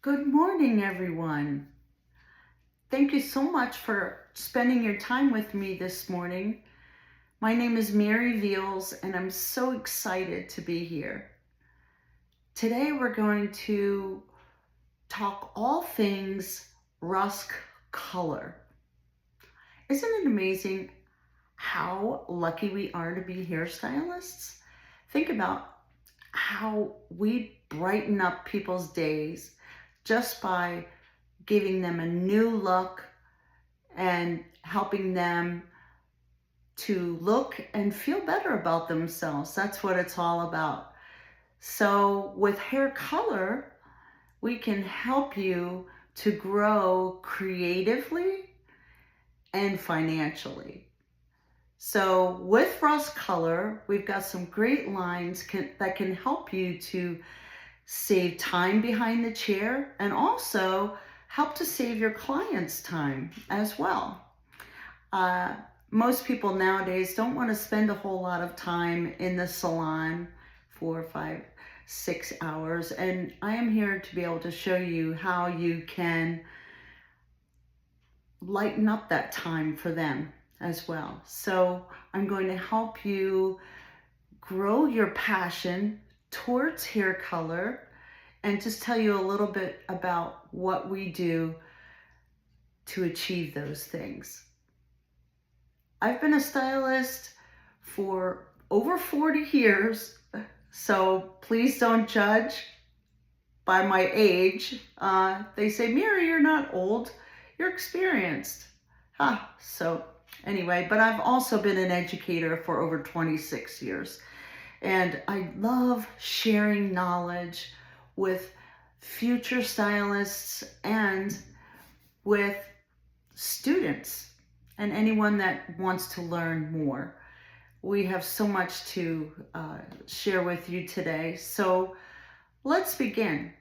Good morning, everyone. Thank you so much for spending your time with me this morning. My name is Mary Veals, and I'm so excited to be here. Today, we're going to talk all things Rusk color. Isn't it amazing how lucky we are to be hairstylists? Think about how we brighten up people's days just by giving them a new look and helping them to look and feel better about themselves. That's what it's all about. So with hair color, we can help you to grow creatively and financially. So with Rusk Color, we've got some great lines that can help you to save time behind the chair and also help to save your clients time as well. Most people nowadays don't want to spend a whole lot of time in the salon, 4, 5, 6 hours. And I am here to be able to show you how you can lighten up that time for them as well. So I'm going to help you grow your passion towards hair color and just tell you a little bit about what we do to achieve those things. I've been a stylist for over 40 years, so please don't judge by my age. They say, Mary, you're not old, you're experienced. So anyway, but I've also been an educator for over 26 years. And I love sharing knowledge with future stylists and with students and anyone that wants to learn more. We have so much to share with you today. So let's begin.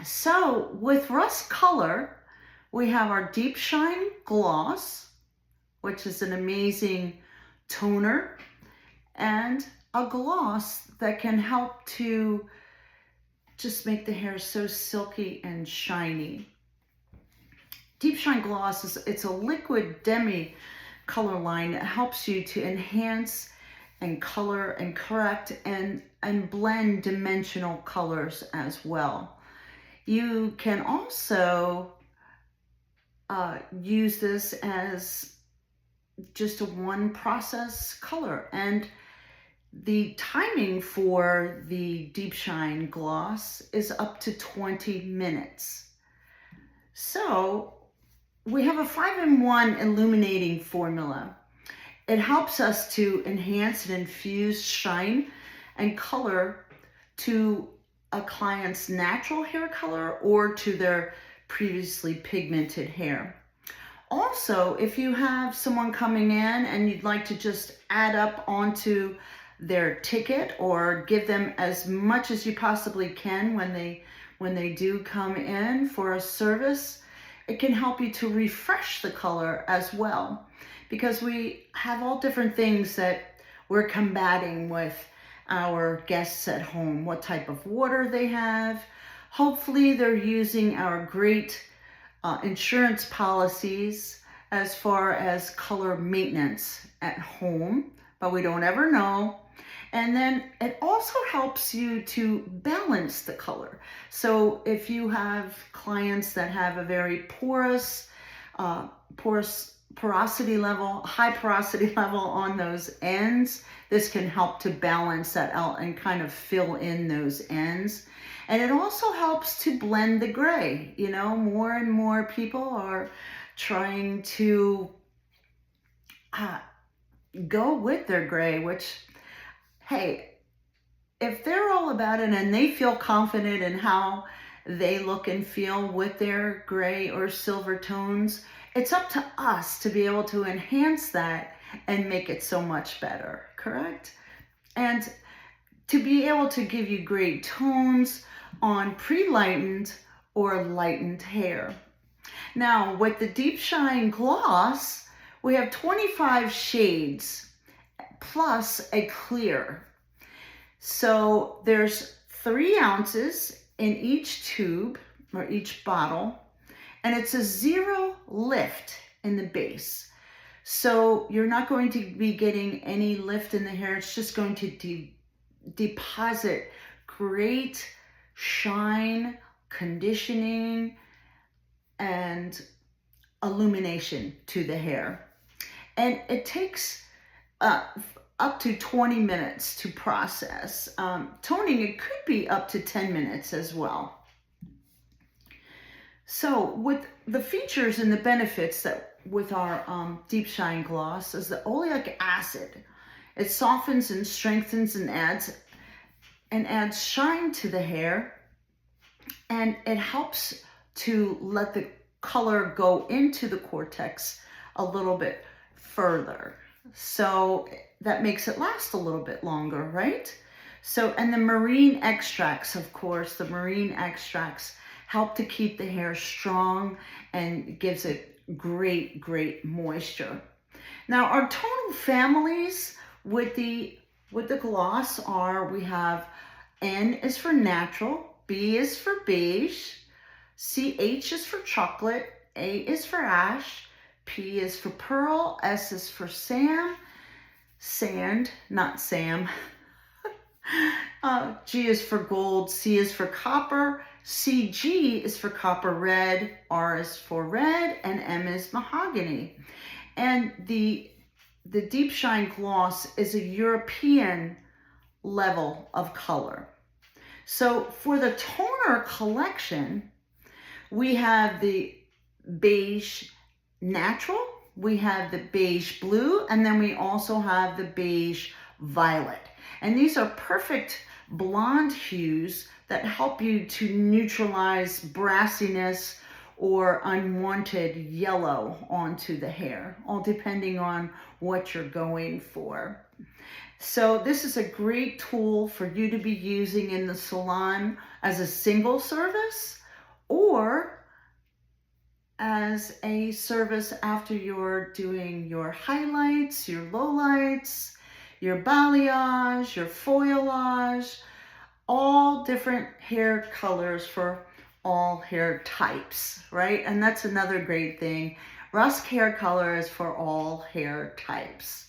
So with Rusk Color, we have our Deep Shine Gloss, which is an amazing toner, and a gloss that can help to just make the hair so silky and shiny. Deep Shine Gloss it's a liquid demi color line that helps you to enhance and color and correct and blend dimensional colors as well. You can also use this as just a one process color, and the timing for the Deep Shine Gloss is up to 20 minutes. So we have a 5-in-1 illuminating formula. It helps us to enhance and infuse shine and color to a client's natural hair color or to their previously pigmented hair. Also, if you have someone coming in and you'd like to just add up onto their ticket or give them as much as you possibly can when they do come in for a service, it can help you to refresh the color as well, because we have all different things that we're combating with our guests at home, what type of water they have. Hopefully they're using our great insurance policies as far as color maintenance at home, but we don't ever know. And then it also helps you to balance the color. So if you have clients that have a very porosity level, high porosity level on those ends, this can help to balance that out and kind of fill in those ends. And it also helps to blend the gray. You know, more and more people are trying to go with their gray, which, hey, if they're all about it and they feel confident in how they look and feel with their gray or silver tones, it's up to us to be able to enhance that and make it so much better, correct? And to be able to give you great tones on pre-lightened or lightened hair. Now, with the Deep Shine Gloss, we have 25 shades plus a clear. So there's 3 ounces in each tube, or each bottle, and it's a zero lift in the base. So you're not going to be getting any lift in the hair. It's just going to deposit great shine, conditioning, and illumination to the hair. And it takes up to 20 minutes to process. Toning, it could be up to 10 minutes as well. So with the features and the benefits that with our Deep Shine Gloss is the oleic acid. It softens and strengthens and adds shine to the hair, and it helps to let the color go into the cortex a little bit further. So that makes it last a little bit longer, right? So, and the marine extracts, of course, the marine extracts help to keep the hair strong and gives it great, great moisture. Now, our tonal families with the gloss are, we have N is for natural, B is for beige, CH is for chocolate, A is for ash, P is for pearl, S is for sand, not Sam. G is for gold, C is for copper, CG is for copper red, R is for red, and M is mahogany. And the Deep Shine Gloss is a European level of color. So for the toner collection, we have the beige natural, we have the beige blue, and then we also have the beige violet. And these are perfect blonde hues that help you to neutralize brassiness or unwanted yellow onto the hair, all depending on what you're going for. So this is a great tool for you to be using in the salon as a single service or as a service after you're doing your highlights, your lowlights, your balayage, your foliage, all different hair colors for all hair types, right? And that's another great thing. Rusk hair color is for all hair types.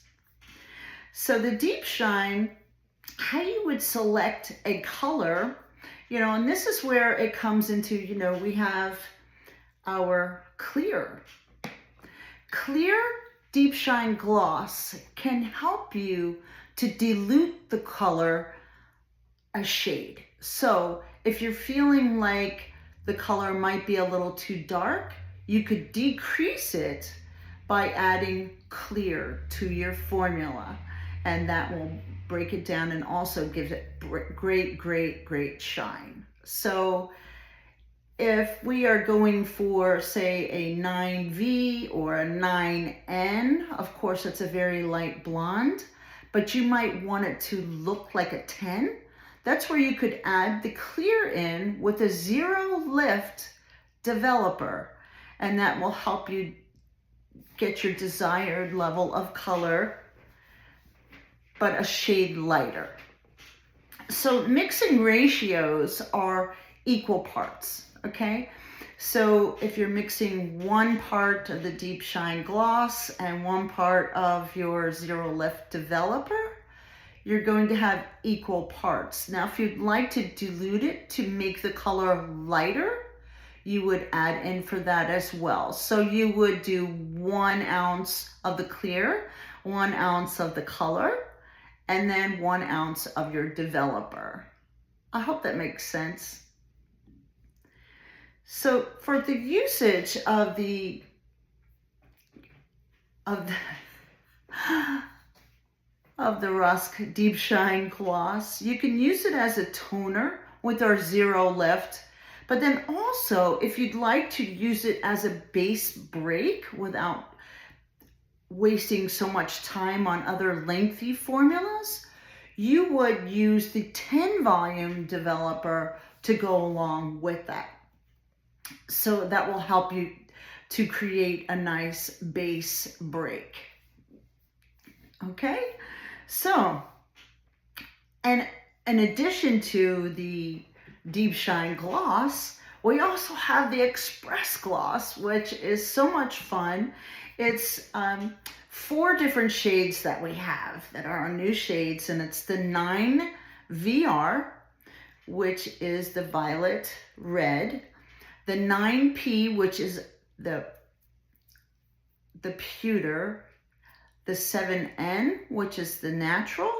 So the Deep Shine, how you would select a color, and this is where it comes into, we have our clear Deep Shine Gloss can help you to dilute the color a shade. So if you're feeling like the color might be a little too dark, you could decrease it by adding clear to your formula, and that will break it down and also gives it great, great, great shine. So if we are going for, say, a 9V or a 9N, of course, it's a very light blonde, but you might want it to look like a 10. That's where you could add the clear in with a zero lift developer, and that will help you get your desired level of color, but a shade lighter. So mixing ratios are equal parts, okay? So if you're mixing one part of the Deep Shine Gloss and one part of your zero lift developer, you're going to have equal parts. Now, if you'd like to dilute it to make the color lighter, you would add in for that as well. So you would do 1 ounce of the clear, 1 ounce of the color, and then 1 ounce of your developer. I hope that makes sense. So for the usage of the Rusk Deep Shine Gloss, you can use it as a toner with our zero lift, but then also if you'd like to use it as a base break without wasting so much time on other lengthy formulas, you would use the 10 volume developer to go along with that. So that will help you to create a nice base break. Okay, so, and in addition to the Deep Shine Gloss, We also have the Express Gloss, which is so much fun. It's 4 different shades that we have that are our new shades, and it's the 9VR, which is the violet red, the 9P, which is the pewter, the 7N, which is the natural,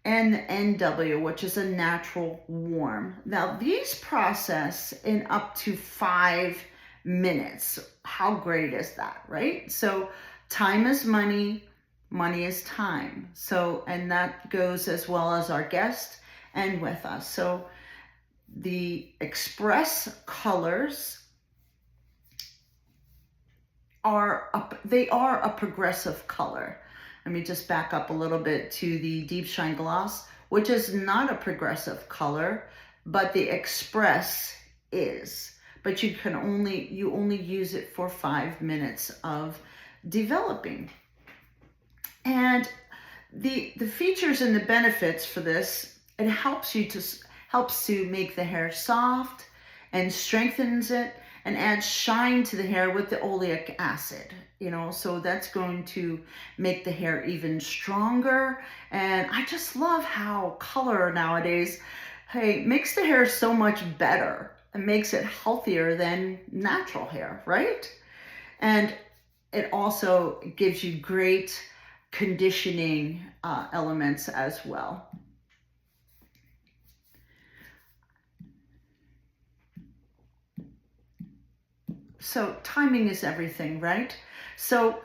and the NW, which is a natural warm. Now these process in up to 5 minutes. How great is that, right? So time is money, money is time. So, and that goes as well as our guest and with us. So the Express colors are a progressive color. Let me just back up a little bit to the Deep Shine Gloss, which is not a progressive color, but the Express is. But you only use it for 5 minutes of developing. And the features and the benefits for this, it helps to make the hair soft and strengthens it and adds shine to the hair with the oleic acid, so that's going to make the hair even stronger. And I just love how color nowadays, makes the hair so much better and makes it healthier than natural hair, right? And it also gives you great conditioning elements as well. So timing is everything, right? So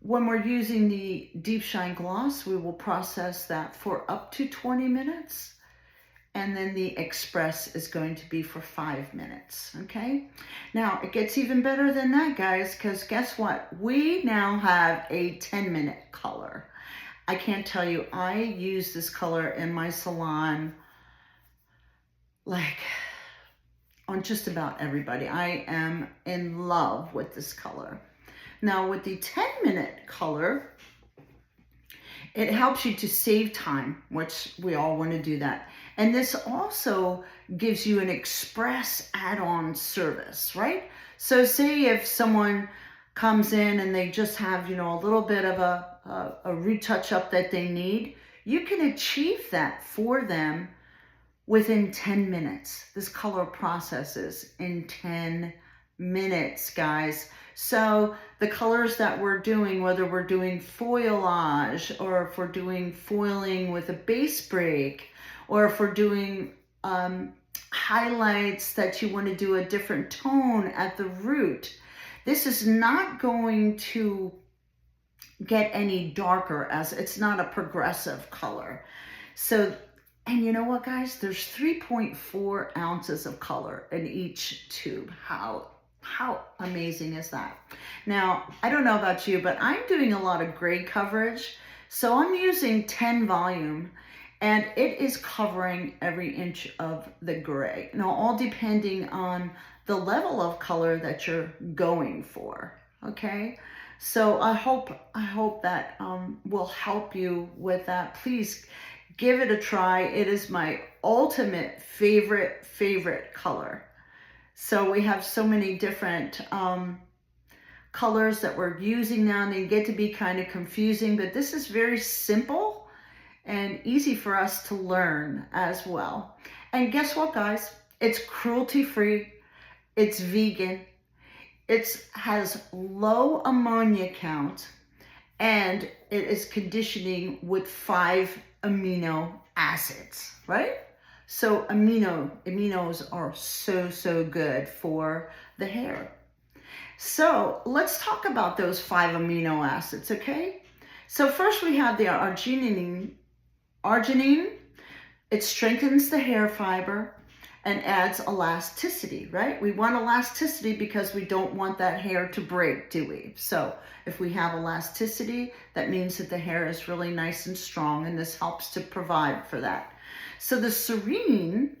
when we're using the Deep Shine Gloss, we will process that for up to 20 minutes. And then the Express is going to be for 5 minutes, okay? Now, it gets even better than that, guys, because guess what? We now have a 10-minute color. I can't tell you, I use this color in my salon like on just about everybody. I am in love with this color. Now with the 10-minute color, it helps you to save time, which we all want to do that. And this also gives you an Express add-on service, right? So say if someone comes in and they just have, a little bit of a retouch up that they need, you can achieve that for them within 10 minutes. This color processes in 10 minutes, guys. So the colors that we're doing, whether we're doing foilage or if we're doing foiling with a base break, or if we're doing highlights that you want to do a different tone at the root, this is not going to get any darker, as it's not a progressive color. So, and you know what, guys? There's 3.4 ounces of color in each tube. How amazing is that? Now, I don't know about you, but I'm doing a lot of gray coverage. So I'm using 10 volume, and it is covering every inch of the gray. Now, all depending on the level of color that you're going for, okay? So I hope that will help you with that. Please give it a try. It is my ultimate favorite color. So we have so many different colors that we're using now, and they get to be kind of confusing, but this is very simple and easy for us to learn as well. And guess what, guys? It's cruelty-free, it's vegan, it has low ammonia count, and it is conditioning with 5 amino acids, right? So aminos are so good for the hair. So let's talk about those 5 amino acids, okay? So first we have the arginine. Arginine, it strengthens the hair fiber and adds elasticity, right? We want elasticity because we don't want that hair to break, do we? So if we have elasticity, that means that the hair is really nice and strong, and this helps to provide for that. So the serine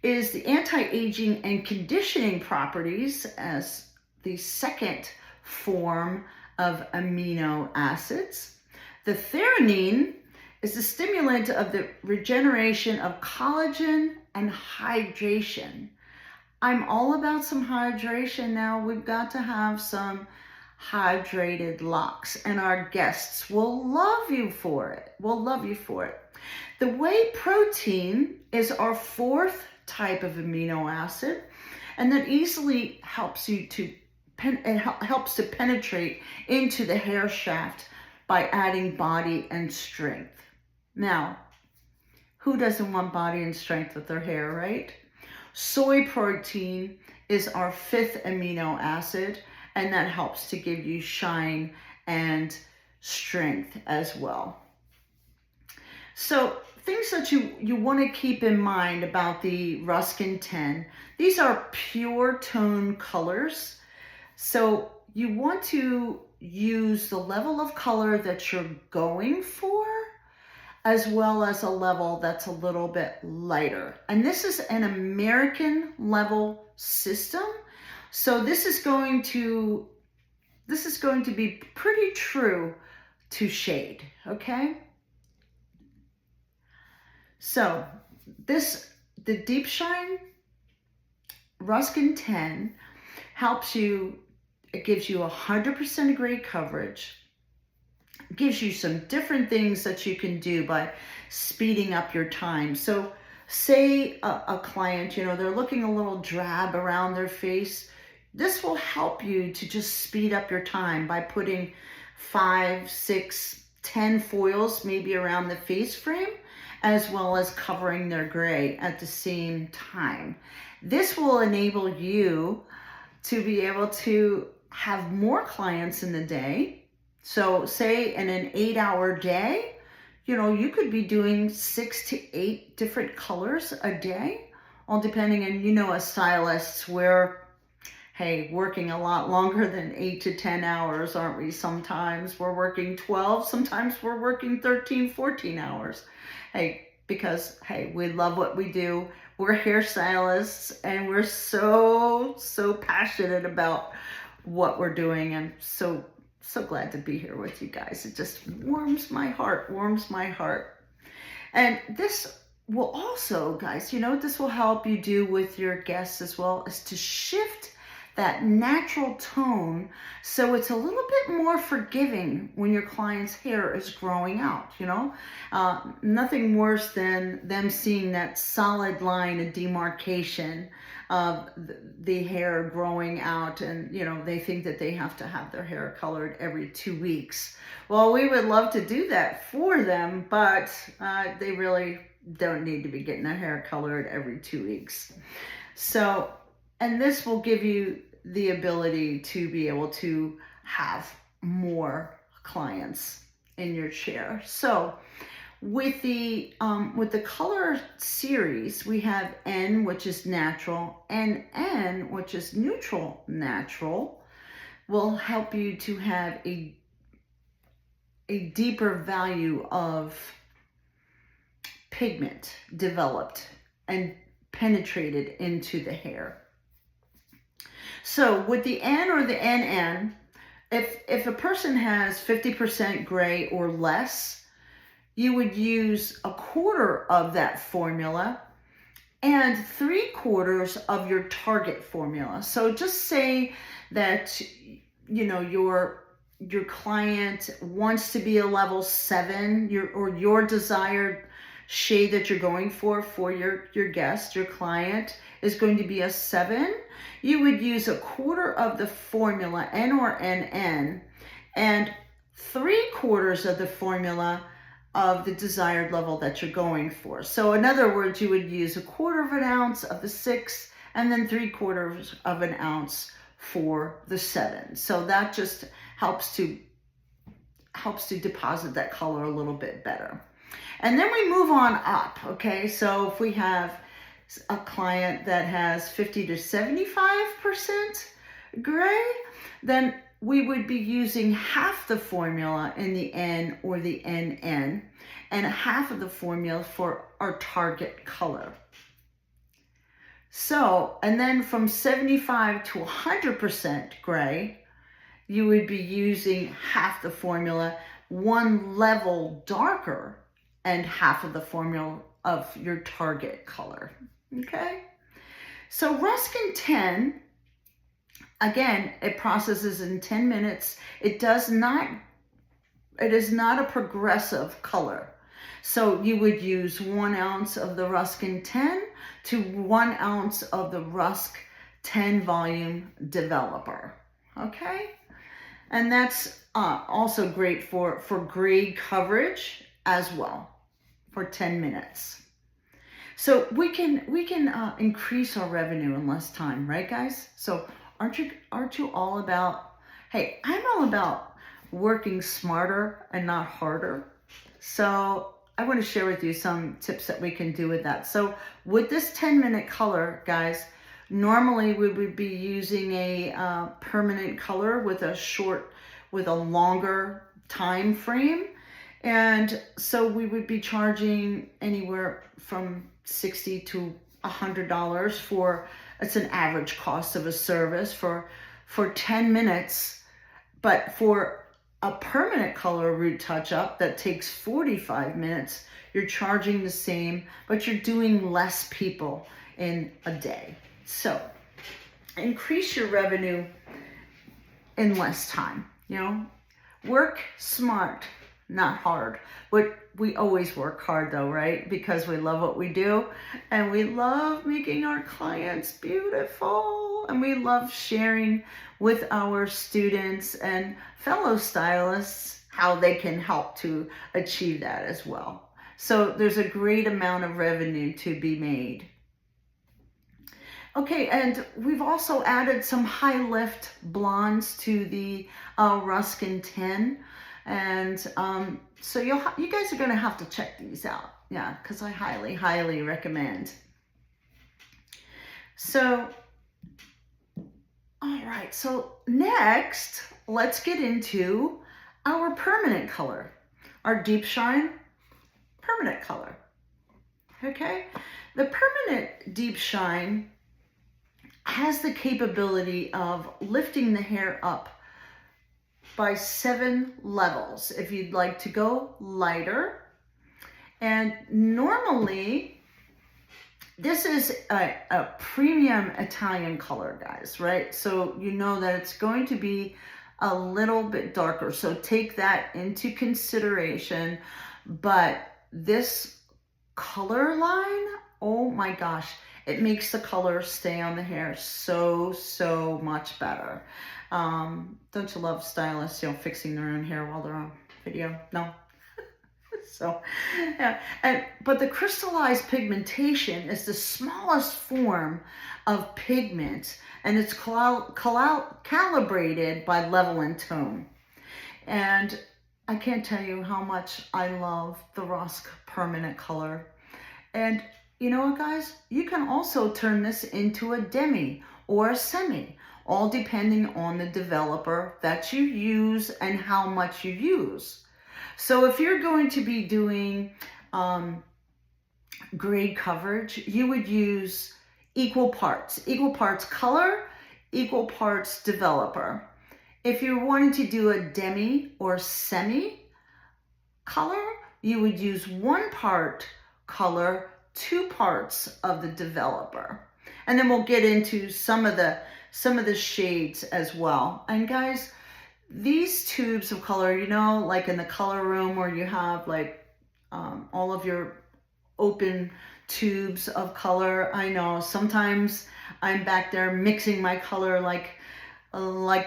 is the anti-aging and conditioning properties as the second form of amino acids. The theanine is the stimulant of the regeneration of collagen and hydration. I'm all about some hydration now. We've got to have some hydrated locks, and our guests will love you for it. Will love you for it. The whey protein is our fourth type of amino acid, and that easily helps you to helps to penetrate into the hair shaft by adding body and strength. Now, who doesn't want body and strength with their hair, right? Soy protein is our fifth amino acid, and that helps to give you shine and strength as well. So things that you want to keep in mind about the Rusk 10, these are pure tone colors. So you want to use the level of color that you're going for, as well as a level that's a little bit lighter. And this is an American level system. So this is going to be pretty true to shade, okay? So the Deep Shine Rusk 10 helps you, it gives you 100% gray coverage, gives you some different things that you can do by speeding up your time. So say a client, they're looking a little drab around their face. This will help you to just speed up your time by putting 5, 6, 10 foils maybe around the face frame, as well as covering their gray at the same time. This will enable you to be able to have more clients in the day. So say in an 8-hour day, you could be doing 6 to 8 different colors a day, all depending on, as stylists, we're working a lot longer than 8 to 10 hours, aren't we? Sometimes we're working 12, sometimes we're working 13, 14 hours. Because we love what we do. We're hairstylists, and we're so passionate about what we're doing, and so glad to be here with you guys. It just warms my heart. And this will also, guys, what this will help you do with your guests as well, is to shift that natural tone so it's a little bit more forgiving when your client's hair is growing out. Nothing worse than them seeing that solid line of demarcation of the hair growing out, and they think that they have to have their hair colored every 2 weeks. Well, we would love to do that for them, but they really don't need to be getting their hair colored every 2 weeks. So, and this will give you the ability to be able to have more clients in your chair. So with the color series, we have N, which is natural, and N, which is neutral natural, will help you to have a deeper value of pigment developed and penetrated into the hair. So with the N or the NN, if a person has 50% gray or less, you would use 1/4 of that formula and 3/4 of your target formula. So just say that your client wants to be a level 7, your desired shade that you're going for your guest, your client, is going to be a 7. You would use 1/4 of the formula, N or NN, and 3/4 of the formula of the desired level that you're going for. So in other words, you would use 1/4 of an ounce of the 6, and then 3/4 of an ounce for the 7. So that just helps to deposit that color a little bit better. And then we move on up, okay? So if we have a client that has 50 to 75% gray, then we would be using half the formula in the N or the NN, and half of the formula for our target color. So, and then from 75 to 100% gray, you would be using half the formula, one level darker, and half of the formula of your target color. Okay? So Rusk in 10, again, it processes in 10 minutes. It is not a progressive color. So you would use 1 ounce of the Rusk in 10 to 1 ounce of the Rusk 10 volume developer. Okay? And that's also great for grade coverage as well for 10 minutes. So we can increase our revenue in less time, right, guys? So aren't you all about? Hey, I'm all about working smarter and not harder. So I want to share with you some tips that we can do with that. So with this 10-minute color, guys, normally we would be using a permanent color with a longer time frame. And so we would be charging anywhere from $60 to $100 for, it's an average cost of a service for 10 minutes. But for a permanent color root touch-up that takes 45 minutes, you're charging the same, but you're doing less people in a day. So increase your revenue in less time, Work smart, not hard. We always work hard though, right? Because we love what we do and we love making our clients beautiful and we love sharing with our students and fellow stylists how they can help to achieve that as well. So there's a great amount of revenue to be made. Okay, and we've also added some high lift blondes to the Rusk in 10. And so you guys are going to have to check these out. Yeah, because I highly, highly recommend. So, all right. So next, let's get into our permanent color, our Deep Shine permanent color. Okay. The permanent Deep Shine has the capability of lifting the hair up by 7 levels if you'd like to go lighter. And normally this is a premium Italian color, guys, right? So you know that it's going to be a little bit darker, so take that into consideration. But this color line, oh my gosh, it makes the color stay on the hair so much better. Don't you love stylists, fixing their own hair while they're on video? No. So, yeah. But the crystallized pigmentation is the smallest form of pigment, and it's calibrated by level and tone. And I can't tell you how much I love the Rusk permanent color. And you know what, guys? You can also turn this into a demi or a semi, all depending on the developer that you use and how much you use. So if you're going to be doing grade coverage, you would use equal parts color, equal parts developer. If you're wanting to do a demi or semi color, you would use 1 part color, 2 parts of the developer. And then we'll get into some of the shades as well. And guys, these tubes of color, like in the color room where you have like all of your open tubes of color. I know sometimes I'm back there mixing my color like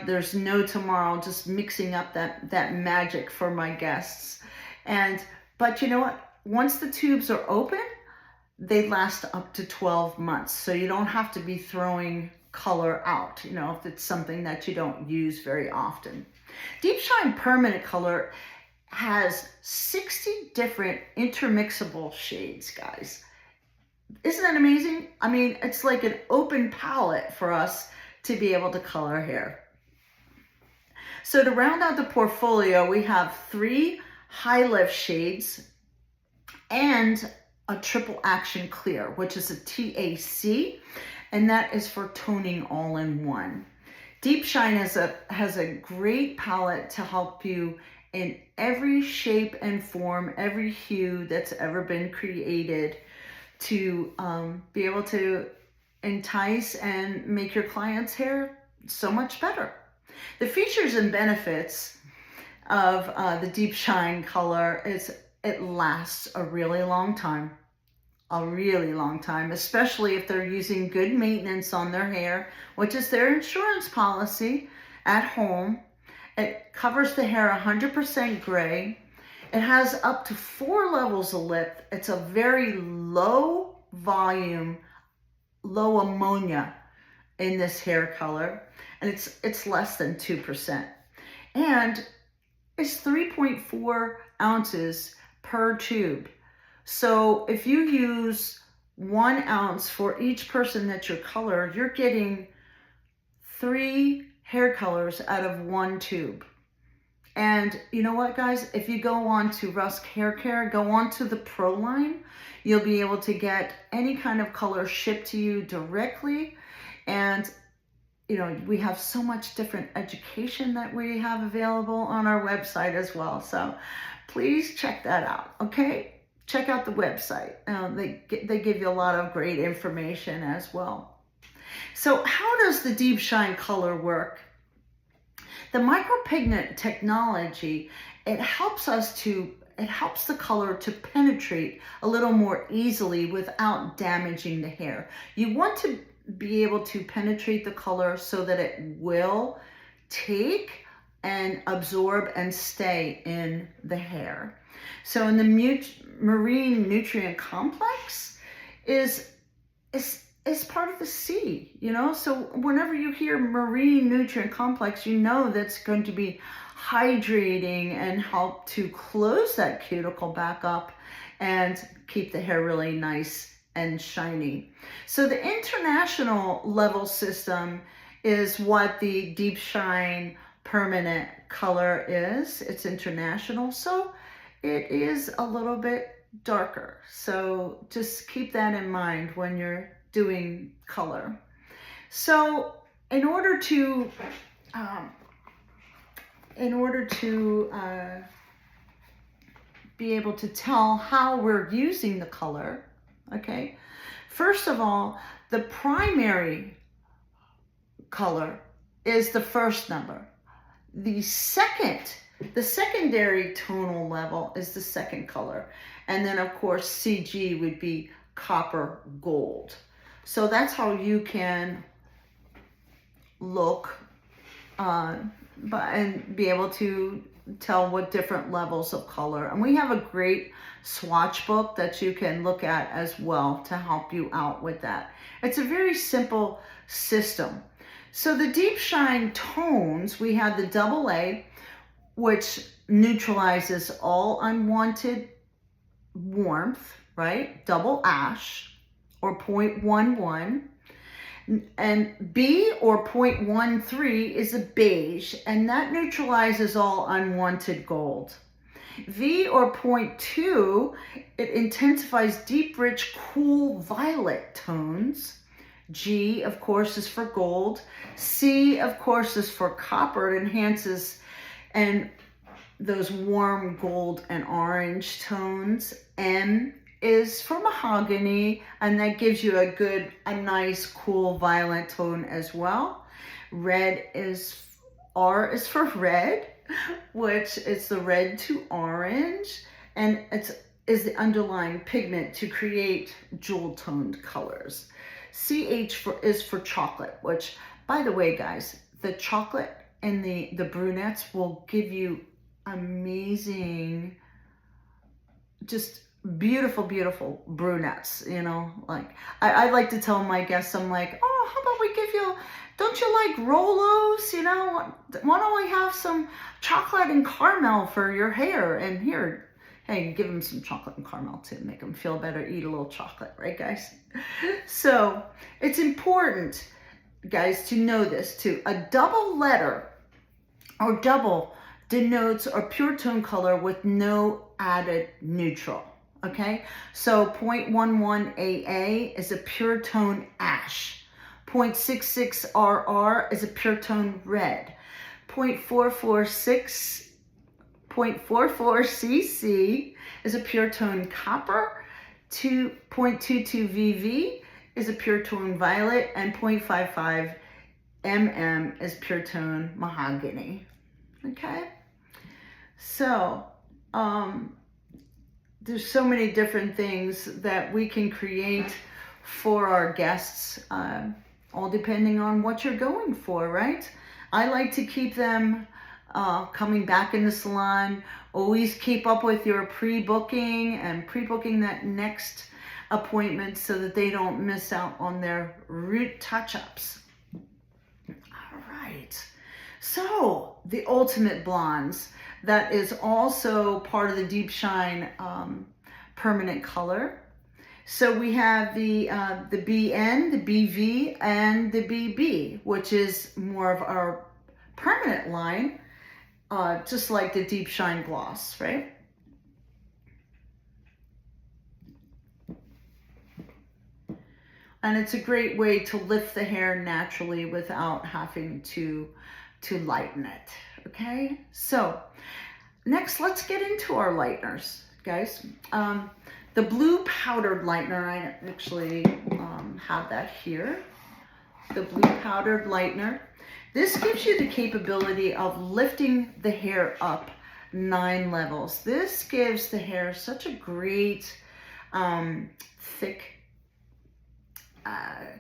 there's no tomorrow, just mixing up that magic for my guests. But you know what? Once the tubes are open, they last up to 12 months. So you don't have to be throwing color out, if it's something that you don't use very often. Deep Shine permanent color has 60 different intermixable shades, guys. Isn't that amazing? I mean, it's like an open palette for us to be able to color hair. So to round out the portfolio, we have 3 high lift shades and a triple action clear, which is a TAC, and that is for toning all in one. Deep Shine has a great palette to help you in every shape and form, every hue that's ever been created, to be able to entice and make your client's hair so much better. The features and benefits of the deep shine color is it lasts a really long time. A really long time, especially if they're using good maintenance on their hair, which is their insurance policy at home. It covers the hair 100% gray. It has up to 4 levels of lip. It's a very low volume, low ammonia in this hair color, and it's less than 2%. And it's 3.4 ounces per tube. So if you use 1 ounce for each person that you color, you're getting 3 hair colors out of 1 tube. And you know what, guys? If you go on to Rusk Hair Care, go on to the Pro line, you'll be able to get any kind of color shipped to you directly. And you know, we have so much different education that we have available on our website as well. So please check that out, okay? Check out the website. They give you a lot of great information as well. So how does the deep shine color work? The micropigment technology, it helps the color to penetrate a little more easily without damaging the hair. You want to be able to penetrate the color so that it will take and absorb and stay in the hair. So in the marine nutrient complex is part of the sea, you know? So whenever you hear marine nutrient complex, you know that's going to be hydrating and help to close that cuticle back up and keep the hair really nice and shiny. So the international level system is what the deep shine permanent color is. It's international, so it is a little bit darker. So just keep that in mind when you're doing color. So in order to be able to tell how we're using the color, okay, first of all, the primary color is the first number. The secondary tonal level is the second color. And then of course, CG would be copper gold. So that's how you can look and be able to tell what different levels of color. And we have a great swatch book that you can look at as well to help you out with that. It's a very simple system. So the deep shine tones, we have the AA, which neutralizes all unwanted warmth, right? Double ash or 0.11. And B or 0.13 is a beige, and that neutralizes all unwanted gold. V or 0.2, it intensifies deep, rich, cool violet tones. G, of course, is for gold. C, of course, is for copper. It enhances and those warm gold and orange tones. M is for mahogany, and that gives you a nice, cool violet tone as well. Red is, R is for red, which is the red to orange, and is the underlying pigment to create jewel toned colors. CH is for chocolate, which, by the way, guys, the chocolate and the brunettes will give you amazing, just beautiful, beautiful brunettes, you know. Like I like to tell my guests, I'm like, oh, how about we give you, don't you like Rolos, you know, why don't we have some chocolate and caramel for your hair? And here, hey, give them some chocolate and caramel to make them feel better, eat a little chocolate, right, guys? So it's important, guys, to know this too. A double letter or double denotes a pure tone color with no added neutral. Okay, so 0.11 AA is a pure tone ash. 0.66 RR is a pure tone red. 0.446 CC is a pure tone copper. 0.22 VV is a pure tone violet, and 0.55 mm is pure tone mahogany. Okay, so there's so many different things that we can create for our guests, all depending on what you're going for, right? I like to keep them coming back in the salon. Always keep up with your pre-booking and pre-booking that next appointment so that they don't miss out on their root touch-ups. All right. So the Ultimate Blondes, that is also part of the Deep Shine permanent color. So we have the BN, the BV, and the BB, which is more of our permanent line, just like the Deep Shine Gloss, right? And it's a great way to lift the hair naturally without having to lighten it, okay? So next, let's get into our lighteners, guys. The blue powdered lightener, I actually have that here. The blue powdered lightener. This gives you the capability of lifting the hair up 9 levels. This gives the hair such a great thick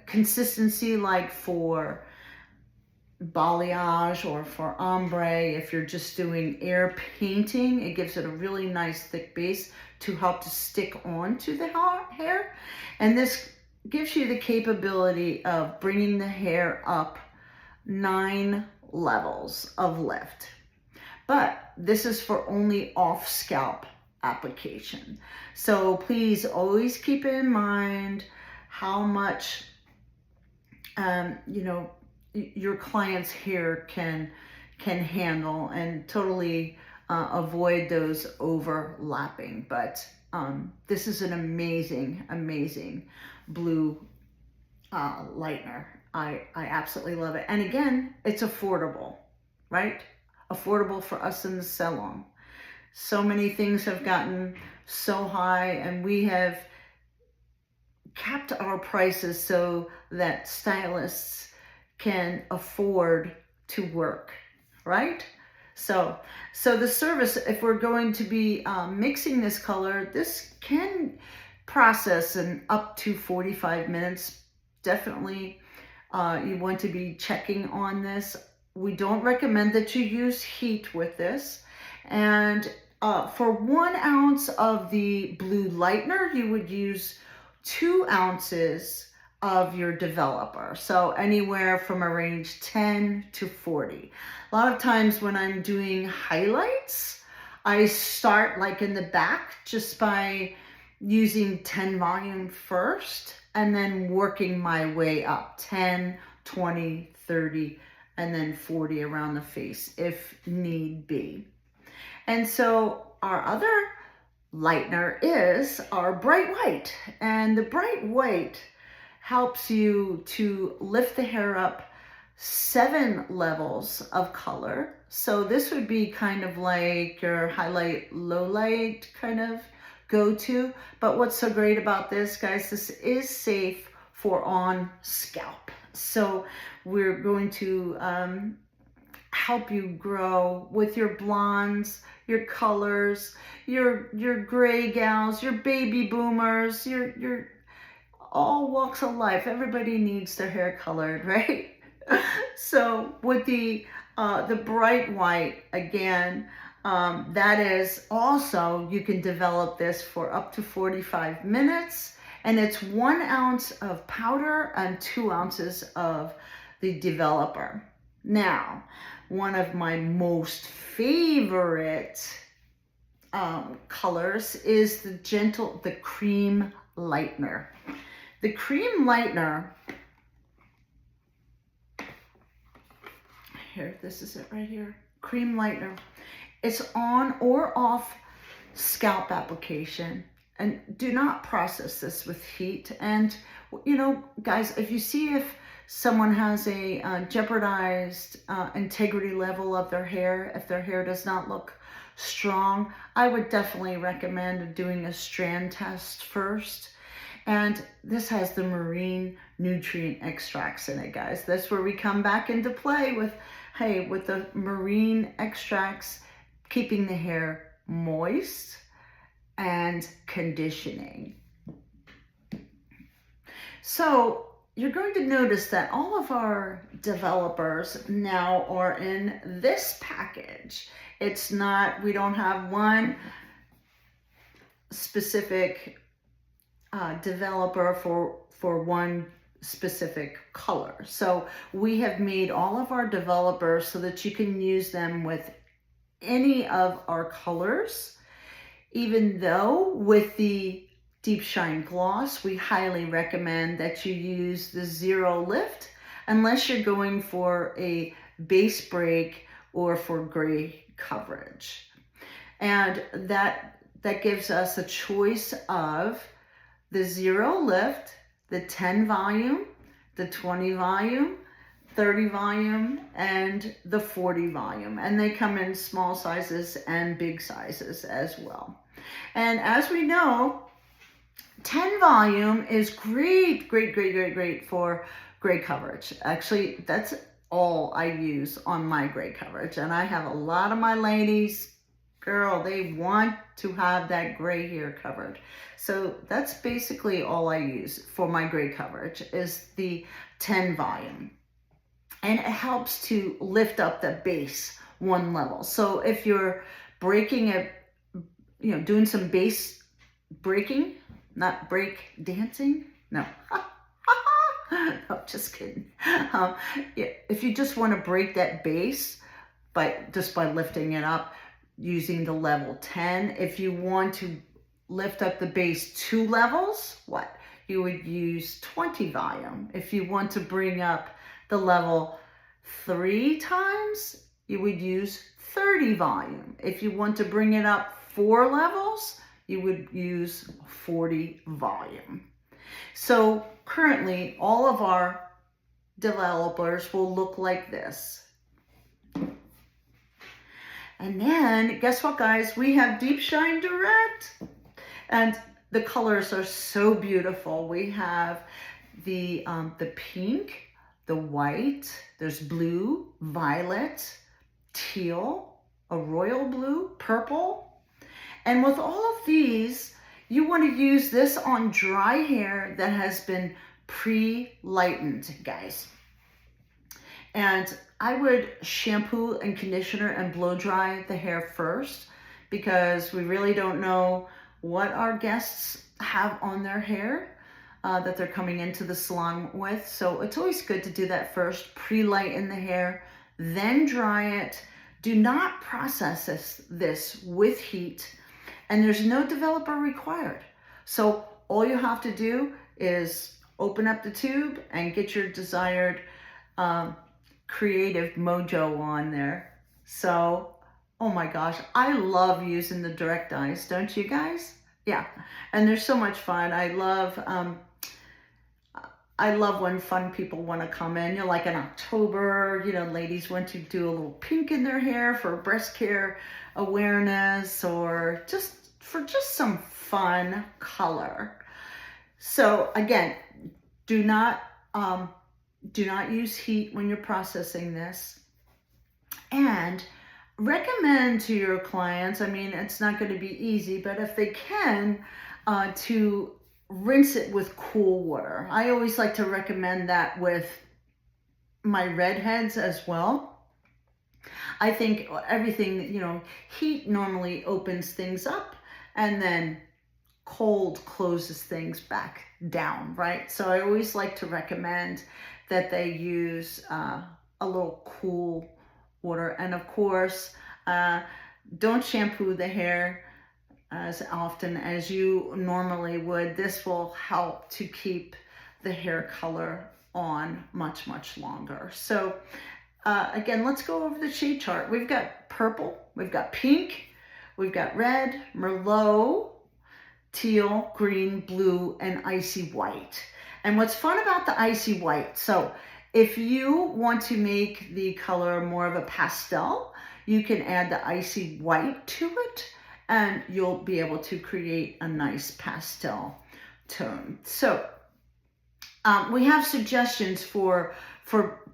consistency, like for balayage or for ombre. If you're just doing air painting, it gives it a really nice thick base to help to stick onto the hair. And this gives you the capability of bringing the hair up 9 levels of lift. But this is for only off scalp application. So please always keep in mind how much your client's hair can handle, and totally avoid those overlapping. But this is an amazing blue lightener. I absolutely love it. And again, it's affordable, right? Affordable for us in the salon. So many things have gotten so high, and we have kept our prices so that stylists can afford to work, right? So the service, if we're going to be mixing this color, this can process in up to 45 minutes. Definitely you want to be checking on this. We don't recommend that you use heat with this. And for 1 ounce of the blue lightener, you would use 2 ounces of your developer. So anywhere from a range 10 to 40. A lot of times when I'm doing highlights, I start like in the back just by using 10 volume first, and then working my way up 10, 20, 30, and then 40 around the face if need be. And so our other lightener is our bright white, and the bright white helps you to lift the hair up 7 levels of color. So this would be kind of like your highlight, low light kind of go-to. But what's so great about this, guys, this is safe for on scalp. So we're going to help you grow with your blondes, your colors, your gray gals, your baby boomers, your all walks of life. Everybody needs their hair colored, right? So with the bright white, again, that is also, you can develop this for up to 45 minutes, and it's 1 ounce of powder and 2 ounces of the developer. Now, one of my most favorite colors is the cream lightener. The cream lightener, here, this is it right here, cream lightener. It's on or off scalp application, and do not process this with heat. And guys, if you see if someone has a jeopardized integrity level of their hair, if their hair does not look strong, I would definitely recommend doing a strand test first. And this has the marine nutrient extracts in it, guys. That's where we come back into play with, hey, with the marine extracts, keeping the hair moist and conditioning. So you're going to notice that all of our developers now are in this package. It's not, we don't have one specific developer for one specific color. So we have made all of our developers so that you can use them with any of our colors, even though with the Deep Shine Gloss, we highly recommend that you use the Zero Lift unless you're going for a base break or for gray coverage. And that gives us a choice of the Zero Lift, the 10 volume, the 20 volume, 30 volume, and the 40 volume. And they come in small sizes and big sizes as well. And as we know, 10 volume is great for gray coverage. Actually, that's all I use on my gray coverage. And I have a lot of my ladies, girl, they want to have that gray hair covered. So that's basically all I use for my gray coverage is the 10 volume. And it helps to lift up the base one level. So if you're breaking it, doing some base breaking, not break dancing, no. No, just kidding. If you just want to break that base, just by lifting it up, using the level 10. If you want to lift up the base 2 levels, you would use 20 volume. If you want to bring up the level 3 times, you would use 30 volume. If you want to bring it up 4 levels, you would use 40 volume. So currently, all of our developers will look like this. And then, guess what, guys? We have Deep Shine Direct. And the colors are so beautiful. We have the pink, the white, there's blue, violet, teal, a royal blue, purple. And with all of these, you want to use this on dry hair that has been pre-lightened, guys. And I would shampoo and conditioner and blow dry the hair first because we really don't know what our guests have on their hair that they're coming into the salon with. So it's always good to do that first, pre-lighten the hair, then dry it. Do not process this with heat, and there's no developer required. So all you have to do is open up the tube and get your desired creative mojo on there. So, oh my gosh, I love using the direct dyes, don't you guys? Yeah, and they're so much fun. I love when fun people want to come in. Like in October, ladies want to do a little pink in their hair for breast care awareness or just some fun color. So again, do not use heat when you're processing this. And recommend to your clients, it's not going to be easy, but if they can, to rinse it with cool water. I always like to recommend that with my redheads as well. I think everything, heat normally opens things up and then cold closes things back down, right? So I always like to recommend that they use a little cool water. And of course, don't shampoo the hair as often as you normally would. This will help to keep the hair color on much longer. So again, let's go over the shade chart. We've got purple, we've got pink, we've got red, merlot, teal, green, blue, and icy white. And what's fun about the icy white, so if you want to make the color more of a pastel, you can add the icy white to it and you'll be able to create a nice pastel tone. So we have suggestions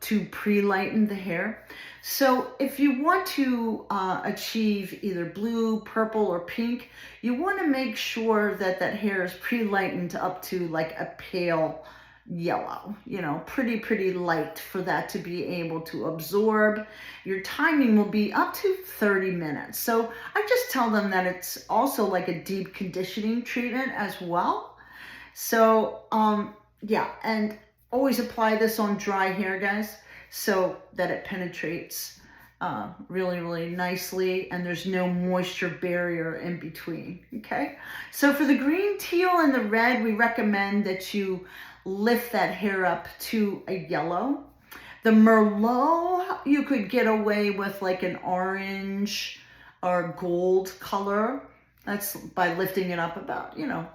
to pre-lighten the hair. So if you want to achieve either blue, purple, or pink, you want to make sure that that hair is pre-lightened up to like a pale yellow, you know, pretty light for that to be able to absorb. Your timing will be up to 30 minutes. So I just tell them that it's also like a deep conditioning treatment as well. So yeah, and always apply this on dry hair, guys, so that it penetrates really nicely and there's no moisture barrier in between, okay? So for the green, teal, and the red, we recommend that you lift that hair up to a yellow. The Merlot, you could get away with like an orange or gold color. That's by lifting it up about, you know,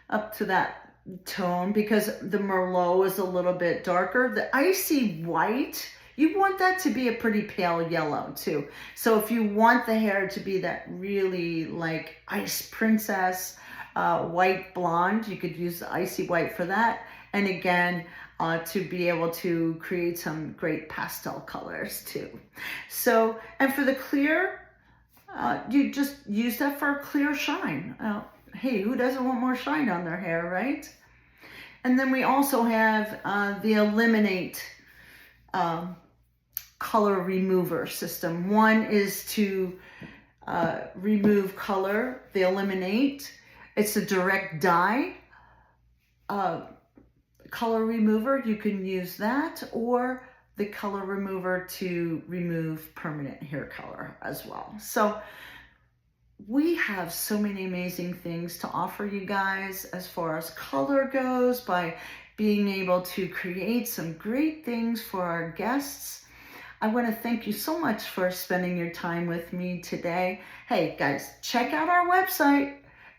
up to that tone, because the Merlot is a little bit darker. The icy white, you want that to be a pretty pale yellow too. So if you want the hair to be that really like ice princess white blonde, you could use the icy white for that. And again, to be able to create some great pastel colors too. So, and for the clear, you just use that for a clear shine. Hey, who doesn't want more shine on their hair, right? And then we also have the Eliminate color remover system. One is to remove color, the Eliminate. It's a direct dye color remover. You can use that, or the color remover to remove permanent hair color as well. So we have so many amazing things to offer you guys as far as color goes, by being able to create some great things for our guests. I want to thank you so much for spending your time with me today. Hey guys, check out our website.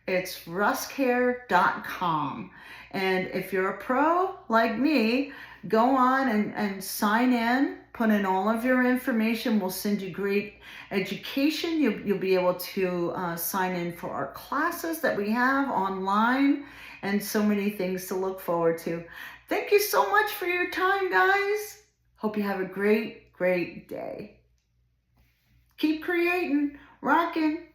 It's ruskhair.com. And if you're a pro like me, go on and sign in, put in all of your information. We'll send you great education. You'll be able to sign in for our classes that we have online, and so many things to look forward to. Thank you so much for your time, guys. Hope you have a great day. Keep creating, rocking.